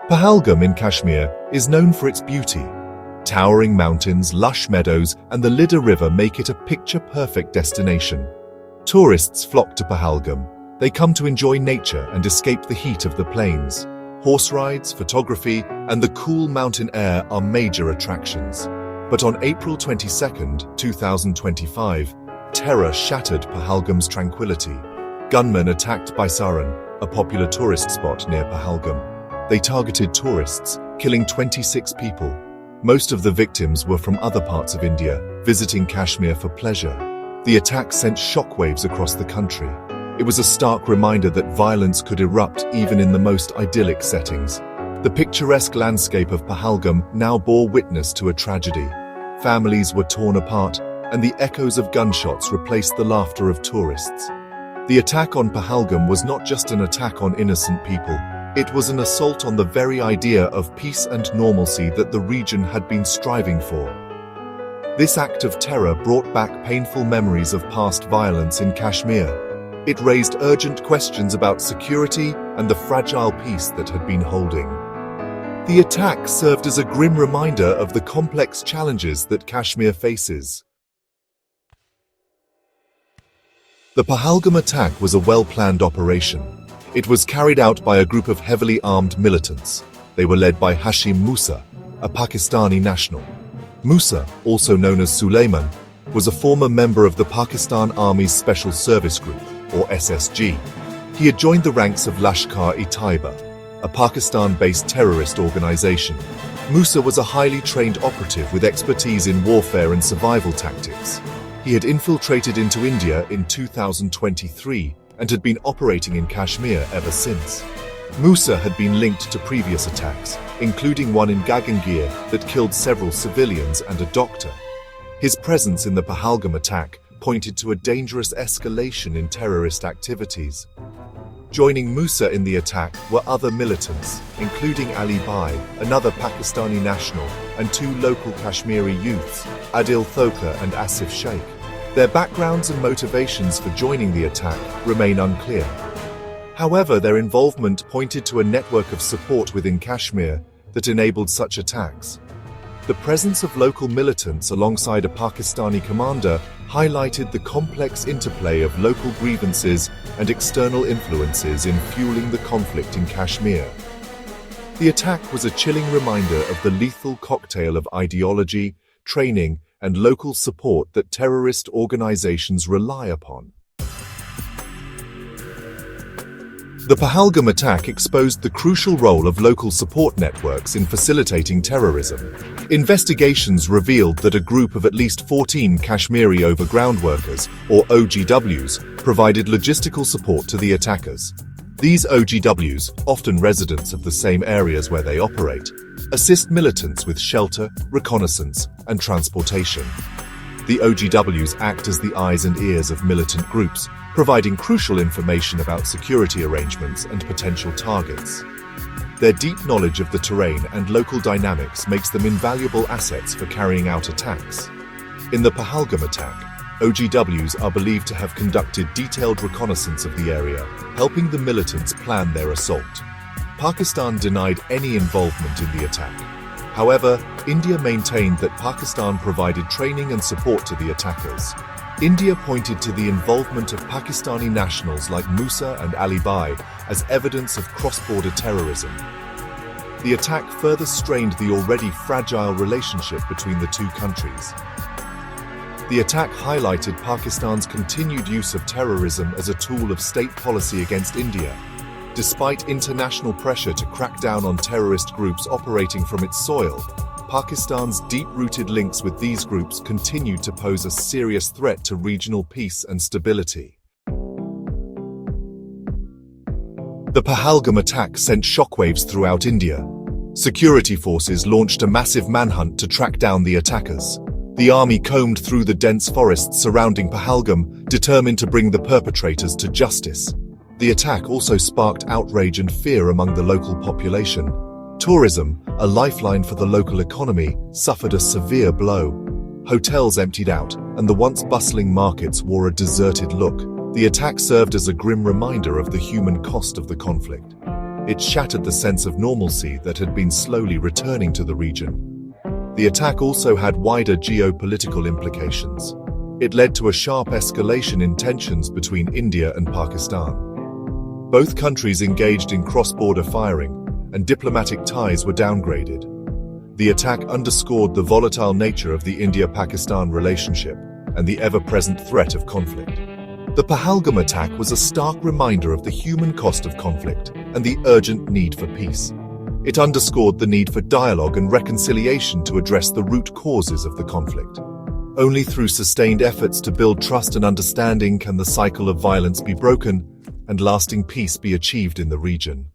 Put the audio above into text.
Pahalgam in Kashmir is known for its beauty. Towering mountains, lush meadows, and the Lidar River make it a picture-perfect destination. Tourists flock to Pahalgam. They come to enjoy nature and escape the heat of the plains. Horse rides, photography, and the cool mountain air are major attractions. But on April 22, 2025, terror shattered Pahalgam's tranquility. Gunmen attacked Baisaran, a popular tourist spot near Pahalgam. They targeted tourists, killing 26 people. Most of the victims were from other parts of India, visiting Kashmir for pleasure. The attack sent shockwaves across the country. It was a stark reminder that violence could erupt even in the most idyllic settings. The picturesque landscape of Pahalgam now bore witness to a tragedy. Families were torn apart, and the echoes of gunshots replaced the laughter of tourists. The attack on Pahalgam was not just an attack on innocent people. It was an assault on the very idea of peace and normalcy that the region had been striving for. This act of terror brought back painful memories of past violence in Kashmir. It raised urgent questions about security and the fragile peace that had been holding. The attack served as a grim reminder of the complex challenges that Kashmir faces. The Pahalgam attack was a well-planned operation. It was carried out by a group of heavily armed militants. They were led by Hashim Musa, a Pakistani national. Musa, also known as Suleiman, was a former member of the Pakistan Army's Special Service Group, or SSG. He had joined the ranks of Lashkar-e-Taiba, a Pakistan-based terrorist organization. Musa was a highly trained operative with expertise in warfare and survival tactics. He had infiltrated into India in 2023 and had been operating in Kashmir ever since. Musa had been linked to previous attacks, including one in Gagangir that killed several civilians and a doctor. His presence in the Pahalgam attack pointed to a dangerous escalation in terrorist activities. Joining Musa in the attack were other militants, including Ali Bai, another Pakistani national, and two local Kashmiri youths, Adil Thoka and Asif Sheikh. Their backgrounds and motivations for joining the attack remain unclear. However, their involvement pointed to a network of support within Kashmir that enabled such attacks. The presence of local militants alongside a Pakistani commander highlighted the complex interplay of local grievances and external influences in fueling the conflict in Kashmir. The attack was a chilling reminder of the lethal cocktail of ideology, training, and local support that terrorist organizations rely upon. The Pahalgam attack exposed the crucial role of local support networks in facilitating terrorism. Investigations revealed that a group of at least 14 Kashmiri overground workers, or OGWs, provided logistical support to the attackers. These OGWs, often residents of the same areas where they operate, assist militants with shelter, reconnaissance, and transportation. The OGWs act as the eyes and ears of militant groups, providing crucial information about security arrangements and potential targets. Their deep knowledge of the terrain and local dynamics makes them invaluable assets for carrying out attacks. In the Pahalgam attack, OGWs are believed to have conducted detailed reconnaissance of the area, helping the militants plan their assault. Pakistan denied any involvement in the attack. However, India maintained that Pakistan provided training and support to the attackers. India pointed to the involvement of Pakistani nationals like Musa and Ali Bai as evidence of cross-border terrorism. The attack further strained the already fragile relationship between the two countries. The attack highlighted Pakistan's continued use of terrorism as a tool of state policy against India. Despite international pressure to crack down on terrorist groups operating from its soil, Pakistan's deep-rooted links with these groups continued to pose a serious threat to regional peace and stability. The Pahalgam attack sent shockwaves throughout India. Security forces launched a massive manhunt to track down the attackers. The army combed through the dense forests surrounding Pahalgam, determined to bring the perpetrators to justice. The attack also sparked outrage and fear among the local population. Tourism, a lifeline for the local economy, suffered a severe blow. Hotels emptied out, and the once bustling markets wore a deserted look. The attack served as a grim reminder of the human cost of the conflict. It shattered the sense of normalcy that had been slowly returning to the region. The attack also had wider geopolitical implications. It led to a sharp escalation in tensions between India and Pakistan. Both countries engaged in cross-border firing, and diplomatic ties were downgraded. The attack underscored the volatile nature of the India-Pakistan relationship and the ever-present threat of conflict. The Pahalgam attack was a stark reminder of the human cost of conflict and the urgent need for peace. It underscored the need for dialogue and reconciliation to address the root causes of the conflict. Only through sustained efforts to build trust and understanding can the cycle of violence be broken and lasting peace be achieved in the region.